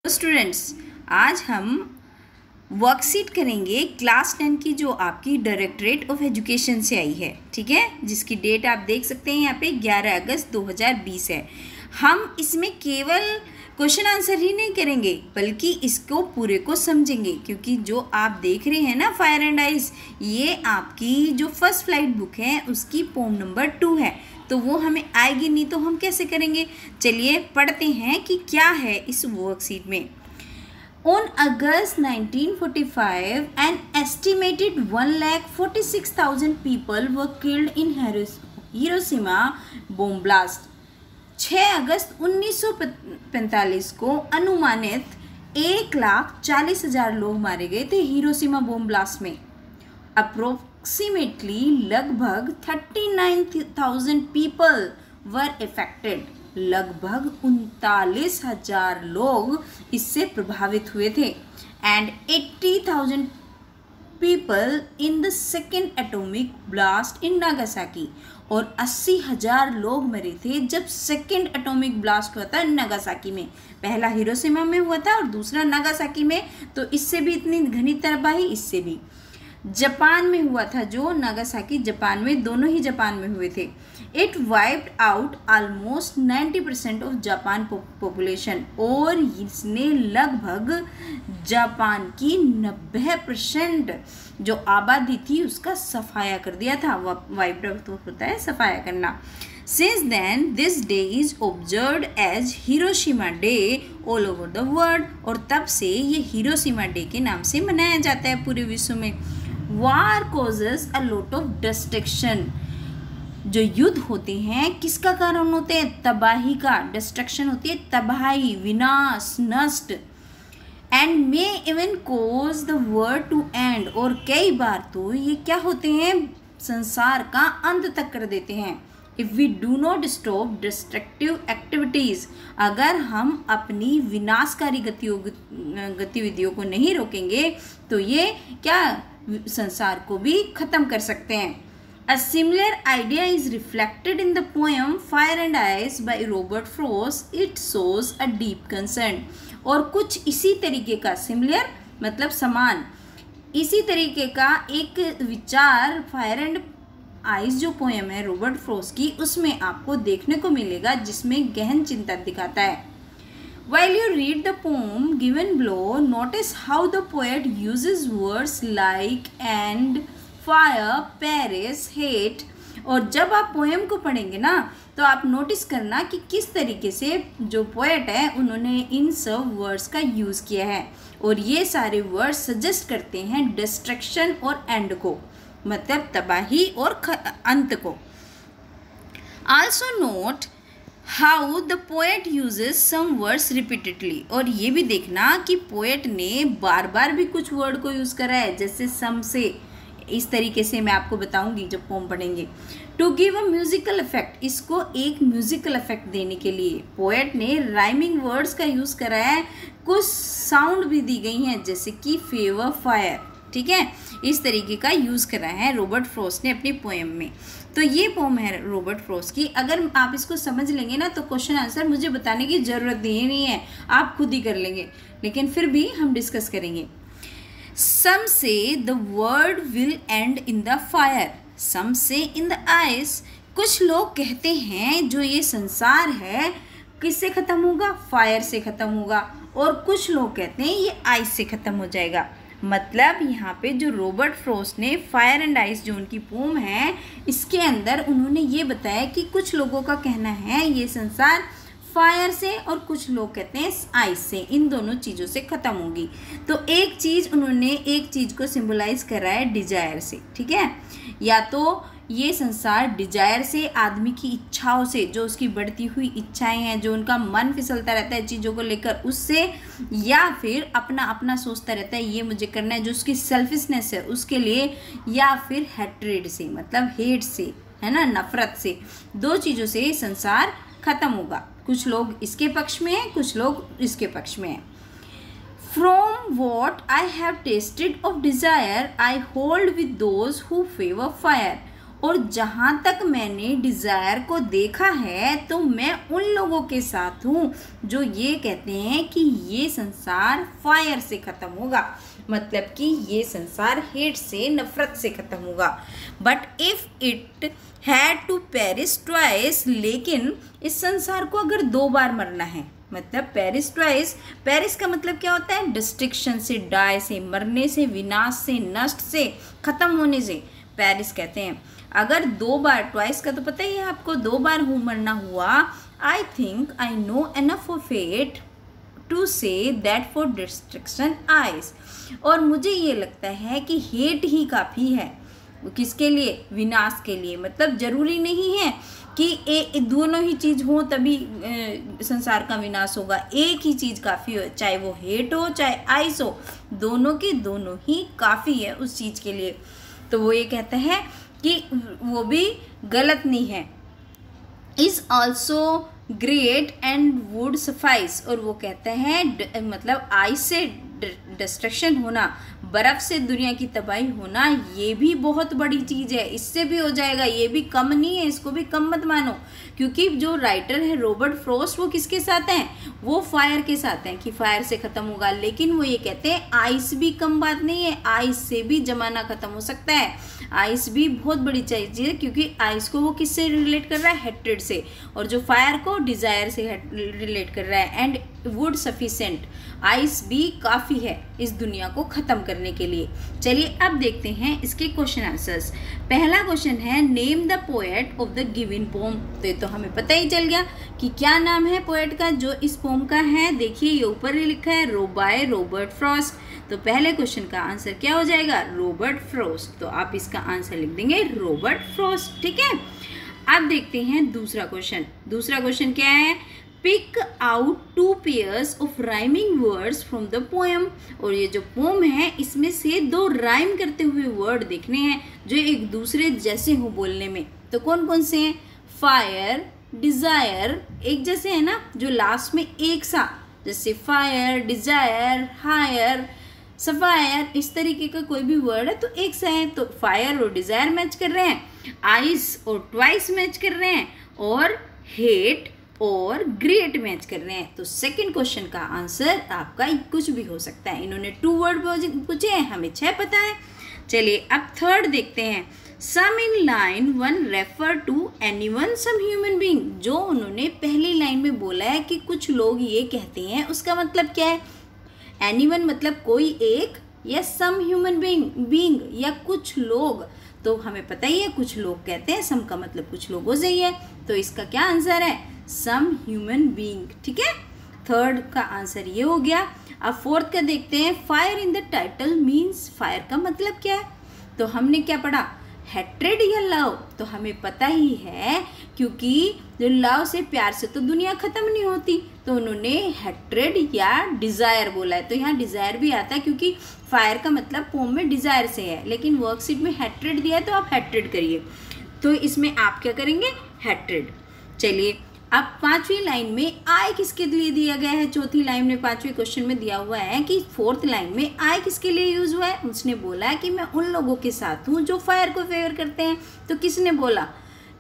Students, आज हम worksheet करेंगे क्लास 10 की जो आपकी डायरेक्टरेट ऑफ एजुकेशन से आई है। ठीक है, जिसकी डेट आप देख सकते हैं यहाँ पे 11 अगस्त 2020 है। हम इसमें केवल क्वेश्चन आंसर ही नहीं करेंगे बल्कि इसको पूरे को समझेंगे, क्योंकि जो आप देख रहे हैं ना फायर एंड आइस, ये आपकी जो फर्स्ट फ्लाइट बुक है उसकी पोम नंबर 2 है, तो वो हमें आएगी नहीं तो हम कैसे करेंगे। चलिए पढ़ते हैं कि क्या है इस वर्कशीट में। On August 1945, an estimated 1,46,000 people were killed in Hiroshima bomb blast. 6 अगस्त 1945 को अनुमानित 1,40,000 लोग मारे गए थे हिरोशिमा बॉम्ब ब्लास्ट में। अप्रोक्सीमेटली लगभग 39,000 पीपल वर इफेक्टेड। लगभग 39,000 लोग इससे प्रभावित हुए थे। And 80,000 people in the second atomic blast in Nagasaki, और 80,000 लोग मरे थे जब सेकेंड एटॉमिक ब्लास्ट हुआ था नागासाकी में। पहला हिरोशिमा में हुआ था और दूसरा नागासाकी में, तो इससे भी इतनी घनी तबाही, इससे भी। जापान में हुआ था जो नागासाकी, जापान में, दोनों ही जापान में हुए थे। It wiped out almost 90% of Japan population, और इसने लगभग जापान की 90% जो आबादी थी उसका सफाया कर दिया था। वाइप्ड आउट होता है सफाया करना। Since then, this day is observed as Hiroshima Day all over the world, और तब से ये हिरोशिमा डे के नाम से मनाया जाता है पूरे विश्व में। War causes a lot of destruction. जो युद्ध होते हैं किसका कारण होते हैं? तबाही का। डिस्ट्रक्शन होती है तबाही, विनाश, नष्ट। And may even cause the world to end, और कई बार तो ये क्या होते हैं, संसार का अंत तक कर देते हैं। If we do not stop destructive activities, अगर हम अपनी विनाशकारी गतिविधियों को नहीं रोकेंगे तो ये क्या संसार को भी ख़त्म कर सकते हैं। A similar idea is reflected in the poem Fire and Ice by Robert Frost. It shows a deep concern. और कुछ इसी तरीके का, सिमिलर मतलब समान, इसी तरीके का एक विचार फायर एंड आइस जो पोएम है रॉबर्ट फ्रॉस्ट की, उसमें आपको देखने को मिलेगा, जिसमें गहन चिंता दिखाता है। While you read the poem given below, notice how the poet uses words like and, fire, Paris, hate, और जब आप पोएम को पढ़ेंगे ना तो आप नोटिस करना कि किस तरीके से जो पोएट है उन्होंने इन सब वर्ड्स का यूज़ किया है, और ये सारे वर्ड्स सजेस्ट करते हैं डिस्ट्रक्शन और एंड को, मतलब तबाही और अंत को। Also note how the poet uses some words repeatedly, और ये भी देखना कि पोएट ने बार बार भी कुछ वर्ड को यूज़ करा है, जैसे सम से। इस तरीके से मैं आपको बताऊंगी जब पोम पढ़ेंगे। To give a musical effect, इसको एक म्यूजिकल इफेक्ट देने के लिए पोएट ने राइमिंग वर्ड्स का यूज़ करा है। कुछ साउंड भी दी गई हैं, जैसे कि फेवर, फायर। ठीक है, इस तरीके का यूज़ करा है रॉबर्ट फ्रॉस्ट ने अपनी पोएम में। तो ये पोम है रॉबर्ट फ्रॉस्ट की। अगर आप इसको समझ लेंगे ना तो क्वेश्चन आंसर मुझे बताने की ज़रूरत ही नहीं है, आप खुद ही कर लेंगे, लेकिन फिर भी हम डिस्कस करेंगे। Some say the world will end in the fire, some say in the ice. कुछ लोग कहते हैं जो ये संसार है किससे ख़त्म होगा? फायर से ख़त्म होगा। और कुछ लोग कहते हैं ये आइस से ख़त्म हो जाएगा। मतलब यहाँ पे जो रॉबर्ट फ्रॉस्ट ने फायर एंड आइस जो उनकी पोम है, इसके अंदर उन्होंने ये बताया कि कुछ लोगों का कहना है ये संसार फायर से, और कुछ लोग कहते हैं आइस से, इन दोनों चीज़ों से ख़त्म होगी। तो एक चीज़ उन्होंने एक चीज़ को सिंबलाइज करा है डिजायर से। ठीक है, या तो ये संसार डिजायर से, आदमी की इच्छाओं से, जो उसकी बढ़ती हुई इच्छाएं हैं, जो उनका मन फिसलता रहता है चीज़ों को लेकर, उससे, या फिर अपना अपना सोचता रहता है ये मुझे करना है, जो उसकी सेल्फिशनेस है उसके लिए, या फिर हेट्रेड से, मतलब हेट से, है ना, नफरत से। दो चीज़ों से संसार ख़त्म होगा। कुछ लोग इसके पक्ष में हैं, कुछ लोग इसके पक्ष में हैं। From what I have tasted of desire, I hold with those who favor fire. और जहाँ तक मैंने डिज़ायर को देखा है तो मैं उन लोगों के साथ हूँ जो ये कहते हैं कि ये संसार फायर से ख़त्म होगा, मतलब कि ये संसार हेट से, नफ़रत से ख़त्म होगा। But if it had to perish twice, लेकिन इस संसार को अगर 2 बार मरना है, मतलब पेरिश ट्वाइस, पेरिश का मतलब क्या होता है? डिस्ट्रक्शन से, डाई से, मरने से, विनाश से, नष्ट से, ख़त्म होने से पेरिश कहते हैं। अगर 2 बार, ट्वाइस का तो पता ही है आपको, 2 बार मरना हुआ, I think I know enough of it to say that for destruction ice. और मुझे ये लगता है कि हेट ही काफ़ी है, किसके लिए? विनाश के लिए। मतलब ज़रूरी नहीं है कि दोनों ही चीज़ हो तभी संसार का विनाश होगा, एक ही चीज़ काफ़ी हो, चाहे वो हेट हो चाहे आइस हो, दोनों की दोनों ही काफ़ी है उस चीज़ के लिए। तो वो ये कहता है कि वो भी गलत नहीं है। Is also great and would suffice, और वो कहते हैं मतलब आइस से डिस्ट्रक्शन होना, बर्फ़ से दुनिया की तबाही होना, ये भी बहुत बड़ी चीज़ है, इससे भी हो जाएगा, ये भी कम नहीं है, इसको भी कम मत मानो। क्योंकि जो राइटर है रॉबर्ट फ्रॉस्ट, वो किसके साथ हैं? वो फायर के साथ हैं कि फायर से ख़त्म होगा, लेकिन वो ये कहते हैं आइस भी कम बात नहीं है, आइस से भी ज़माना ख़त्म हो सकता है, आइस भी बहुत बड़ी चीज़ है, क्योंकि आइस को वो किससे रिलेट कर रहा है? हेट्रेड से, और जो फायर को डिज़ायर से रिलेट कर रहा है। एंड वुड सफिशेंट, आइस भी काफ़ी है इस दुनिया को ख़त्म करने के लिए। चलिए अब देखते हैं इसके क्वेश्चन आंसर्स। पहला क्वेश्चन है name the poet of the given poem. तो ये तो हमें पता ही चल गया कि क्या नाम है पोएट का जो इस पोम का है। देखिए ये ऊपर ही लिखा है बाय रॉबर्ट फ्रॉस्ट। तो पहले क्वेश्चन का आंसर क्या हो जाएगा? Robert Frost. तो आप इसका आंसर लिख देंगे रॉबर्ट फ्रॉस्ट, ठीक है। अब देखते हैं दूसरा क्वेश्चन। दूसरा क्वेश्चन क्या है? Pick out 2 pairs of rhyming words from the poem. और ये जो पोम है इसमें से 2 राइम करते हुए वर्ड देखने हैं जो एक दूसरे जैसे हो बोलने में। तो कौन कौन से हैं? फायर, डिज़ायर एक जैसे है ना, जो लास्ट में एक सा, जैसे फायर, डिज़ायर, हायर, सफायर, इस तरीके का कोई भी वर्ड है तो एक सा है। तो फायर और डिज़ायर मैच कर रहे हैं, आइस और ट्वाइस मैच कर रहे हैं, और हेट और ग्रेट मैच कर रहे हैं। तो सेकंड क्वेश्चन का आंसर आपका कुछ भी हो सकता है। इन्होंने 2 वर्ड पूछे हैं, हमें 6 पता है। चलिए अब थर्ड देखते हैं। Some in line 1 refer to anyone some human being. जो उन्होंने पहली लाइन में बोला है कि कुछ लोग ये कहते हैं, उसका मतलब क्या है? एनीवन मतलब कोई एक, या सम ह्यूमन बीइंग या कुछ लोग। तो हमें पता ही है कुछ लोग कहते हैं, सम का मतलब कुछ लोगों से ही है। तो इसका क्या आंसर है? सम ह्यूमन बीइंग, ठीक है। थर्ड का आंसर ये हो गया। अब फोर्थ का देखते हैं। Fire in the title means, fire का मतलब क्या है? तो हमने क्या पढ़ा? हैट्रेड या लव। तो हमें पता ही है, क्योंकि जो लव से, प्यार से तो दुनिया ख़त्म नहीं होती। तो उन्होंने हैट्रेड या डिज़ायर बोला है। तो यहाँ डिज़ायर भी आता है क्योंकि फायर का मतलब पोम में डिज़ायर से है, लेकिन वर्कशीट में हैट्रेड दिया है तो आप हैट्रेड करिए। तो इसमें आप क्या करेंगे? हैट्रेड। चलिए अब 5वीं लाइन में आई किसके लिए दिया गया है? चौथी लाइन में 5वें क्वेश्चन में दिया हुआ है कि 4th लाइन में आई किसके लिए यूज हुआ है? उसने बोला है कि मैं उन लोगों के साथ हूँ जो फायर को फेवर करते हैं। तो किसने बोला?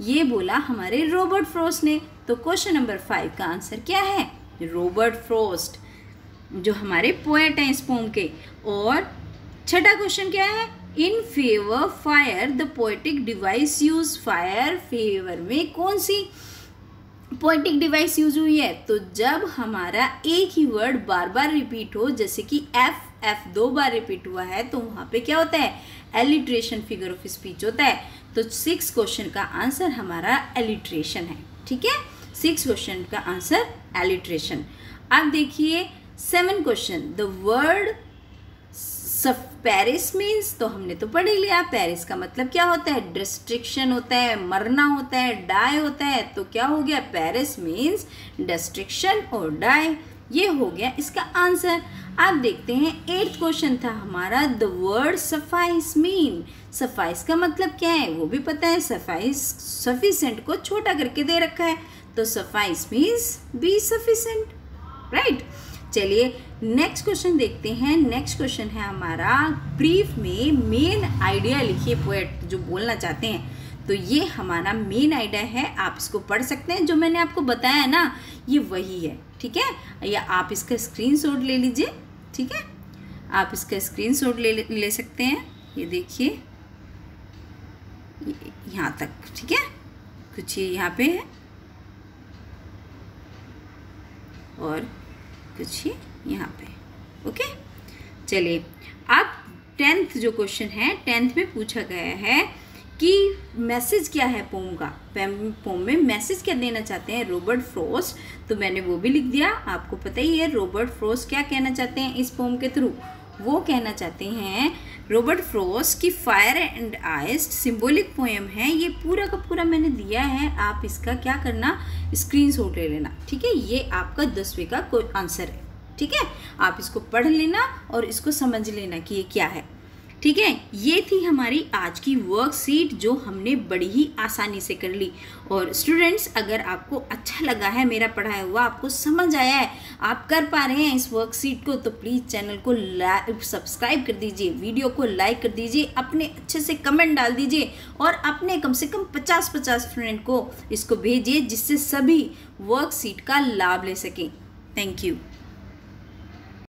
ये बोला हमारे रॉबर्ट फ्रॉस्ट ने। तो क्वेश्चन नंबर 5 का आंसर क्या है? रॉबर्ट फ्रॉस्ट, जो हमारे पोएट हैं इस पोम के। और छठा क्वेश्चन क्या है? In favour fire the poetic device use. Fire favour में कौन सी पोएटिक डिवाइस यूज हुई है? तो जब हमारा एक ही वर्ड बार बार रिपीट हो, जैसे कि एफ 2 बार रिपीट हुआ है, तो वहाँ पे क्या होता है? एलिट्रेशन फिगर ऑफ स्पीच होता है। तो 6 क्वेश्चन का आंसर हमारा एलिट्रेशन है, ठीक है। 6 क्वेश्चन का आंसर एलिट्रेशन। अब देखिए 7 question. The word Paris means, तो हमने तो पढ़ ही लिया। पेरिस का मतलब क्या होता है? डिस्ट्रक्शन होता है, मरना होता है, डाई होता है। तो क्या हो गया? पेरिस मीन्स डिस्ट्रक्शन और डाई। ये हो गया इसका आंसर। अब देखते हैं 8th क्वेश्चन था हमारा। The word suffice mean. Suffice का मतलब क्या है? वो भी पता है। सफाइस सफिशेंट को छोटा करके दे रखा है, तो suffice means B sufficient, right. चलिए नेक्स्ट क्वेश्चन देखते हैं। नेक्स्ट क्वेश्चन है हमारा ब्रीफ में मेन आइडिया लिखिए पोएट जो बोलना चाहते हैं। तो ये हमारा मेन आइडिया है, आप इसको पढ़ सकते हैं। जो मैंने आपको बताया ना ये वही है, ठीक है। या आप इसका स्क्रीनशॉट ले लीजिए, ठीक है, आप इसका स्क्रीनशॉट ले सकते हैं। ये देखिए यहाँ तक, ठीक है, कुछ ये यहाँ पे है और कुछ ही यहाँ पे, ओके। चलिए अब 10th जो क्वेश्चन है, 10th में पूछा गया है कि मैसेज क्या है पोम का, पोम में मैसेज क्या देना चाहते हैं रॉबर्ट फ्रॉस्ट। तो मैंने वो भी लिख दिया, आपको पता ही है रॉबर्ट फ्रॉस्ट क्या कहना चाहते हैं इस पोम के थ्रू। वो कहना चाहते हैं रॉबर्ट फ्रॉस्ट की fire and ice symbolic poem है। ये पूरा का पूरा मैंने दिया है, आप इसका क्या करना, स्क्रीनशॉट ले लेना, ठीक है। ये आपका 10वीं का कोई आंसर है, ठीक है। आप इसको पढ़ लेना और इसको समझ लेना कि ये क्या है, ठीक है। ये थी हमारी आज की वर्कशीट जो हमने बड़ी ही आसानी से कर ली। और स्टूडेंट्स अगर आपको अच्छा लगा है, मेरा पढ़ाया हुआ आपको समझ आया है, आप कर पा रहे हैं इस वर्कशीट को, तो प्लीज़ चैनल को सब्सक्राइब कर दीजिए, वीडियो को लाइक कर दीजिए, अपने अच्छे से कमेंट डाल दीजिए और अपने कम से कम 50 फ्रेंड को इसको भेजिए जिससे सभी वर्कशीट का लाभ ले सकें। Thank you.